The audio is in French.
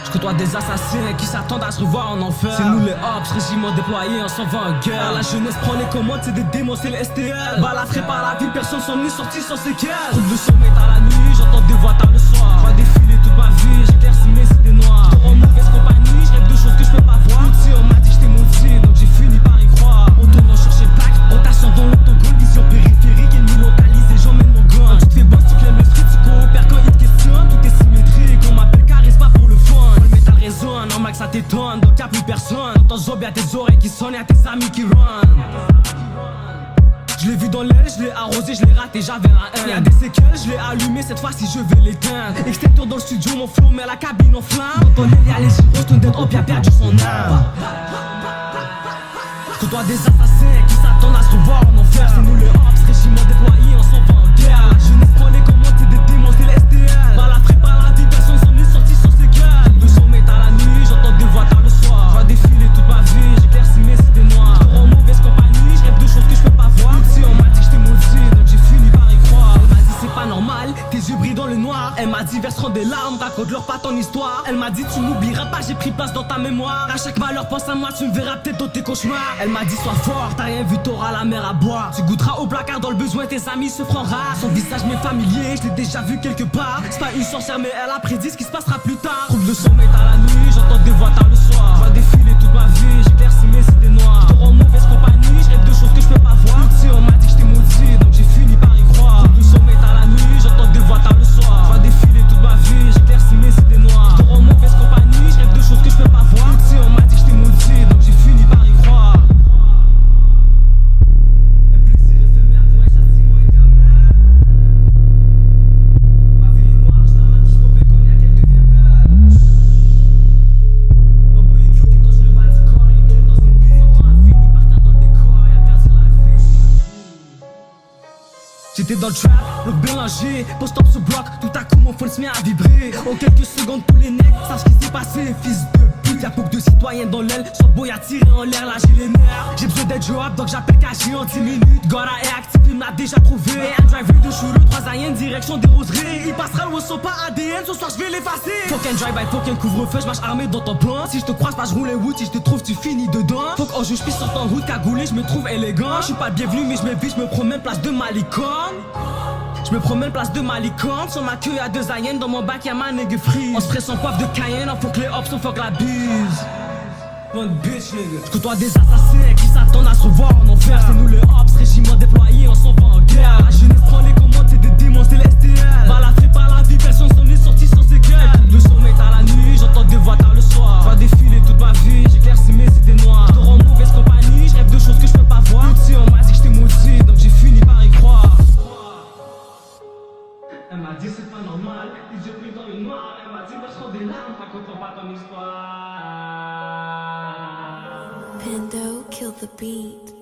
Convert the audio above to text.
Je côtoie des assassins qui s'attendent à se revoir en enfer. C'est nous les Ops, régiment déployé, on s'en va en guerre. La jeunesse prend les commandes, c'est des démons, c'est le STL. Balafré par la ville, personne s'en est sorti sans séquelles. Trouve le sommet à la nuit, j'entends des voix tard le soir. Je vois défiler toute ma vie, j'éclaircis mes idées noires. En mauvaise compagnie, je rêve de choses que je peux pas voir. Outils, on m'a dit que j'étais maudit, donc j'ai fini par y croire. On tourne, on cherche le pack, rotation dans l'autogol, vision périphérique, ennemi localisé, j'emmène mon gun. Tu te fais boss, tu claimes le street, tu coopères quand il te questionne. Tout est symétrique, on m'appelle charisme pas pour le fun. Le métal résonne, en max ça t'étonne, donc y'a plus personne. T'entends zombie à tes oreilles qui sonnent, y'a tes amis qui run. Je l'ai vu dans l'aile, je l'ai arrosé, je l'ai raté, j'avais la haine. Y'a des séquelles, je l'ai allumé, cette fois-ci je vais l'éteindre. Extincteur dans le studio, mon flow met la cabine en flamme. Dans ton aile y'a les gyros, ton dead hop, y'a perdu son âme. Je côtoie des assassins qui s'attendent à se revoir en enfer. C'est nous les Ops, régiment déployé, on s'en va en guerre. La jeunesse prend les commandes, c'est des démons, c'est les STL. Balafré par la vie, personne s'en est sorti sans séquelles. Le sommet à la nuit, j'entends des voix tard le soir. Je vois défiler toute ma vie, j'éclaircis mes idées noires. En mauvaise compagnie, je rêve de choses que je peux pas voir. On m'a dit que j'étais maudit, donc j'ai fini par y croire. Elle m'a dit c'est pas normal, tes yeux brillent dans le noir. Elle m'a dit verseront des larmes, raconte-leur pas ton histoire. Elle m'a dit tu m'oublieras pas, j'ai pris place dans ta mémoire. À chaque malheur pense à moi, tu me verras peut-être dans tes cauchemars. Elle m'a dit sois fort, t'as rien vu, t'auras la mer à boire. Tu goûteras au placard dans le besoin, tes amis se feront rares. Son visage m'est familier, je l'ai déjà vu quelque part. C'est pas une sorcière mais elle a prédit ce qui se passera plus tard. Trouve le sommet à la nuit, j'entends des voix tard le soir. Je vois défiler toute ma vie, j'éclaircis mes idées noires. Je en mauvaise compagnie, je rêve de choses que je peux pas voir. On m'a dit que j'étais maudit, donc j'ai fini par y croire. Le sommet à la nuit, j'entends des voix tard le soir. Je vois défiler toute ma vie, j'éclaircis mes idées noires. Je en mauvaise compagnie, je rêve de choses que je peux pas voir. On m'a dit que j'étais maudit, donc j'ai fini par y croire. Un plaisir éphémère pour un châtiment éternel. Ma vie est noire, je la main qui se coupe et cognac, elle devient belle. No boy cute, il touche le bas du corps, il crée dans une bise. Quand elle finit par terre dans le décor, et elle perd sur la vie. J'étais dans le trap, le bélanger, post-up ce bloc, tout à coup mon phone se met à vibrer. En quelques secondes tous les necks savent ce qui s'est passé, fils de pute. Y'a beaucoup de citoyens dans l'aile, soit boy à tirer en l'air, là j'ai les nerfs. J'ai besoin d'être job, donc j'appelle KG en 10 minutes. Gora est actif, il m'a déjà trouvé. Un driver de shooter, 3 aliens, direction des roseries. Il passera loin, sont pas ADN, ce soir je vais l'effacer. Fucking drive-by, fucking couvre-feu, j'marche armé dans ton plan. Si je te croise pas, je roule les wood, si je te trouve, tu finis dedans. Faut que je puisse sortir en route, cagoulé, je me trouve élégant. Je suis pas le bienvenu, mais je me vis, je me promène place de Malicorne. Je me promène place de Malicorne, sur ma queue y'a 2 aliens, dans mon bac y'a ma nigga free. On se presse en coiffe de Cayenne, faut que les hops, on fuck la bise. Bonne bitch nigga. Je côtoie des assassins qui s'attendent à se revoir en enfer. C'est nous les Ops, régiment déployé, on s'en va en guerre. La jeunesse prend les commandes, c'est des démons, c'est les STL. Balafré par la vie, personne s'en est sorti sans séquelles. Le sommet à la nuit, j'entends des voix tard le soir. Je vois défiler toute ma vie, j'éclaircis mes idées noires. Je en mauvaise compagnie, je rêve de choses que je peux pas voir. On m'a dit que j'étais maudit, donc j'ai fini par y croire. Elle m'a dit c'est pas normal, les yeux brillent dans le noir. Elle m'a dit verseront des larmes, raconte-leur pas ton histoire. Pando, kill the beat.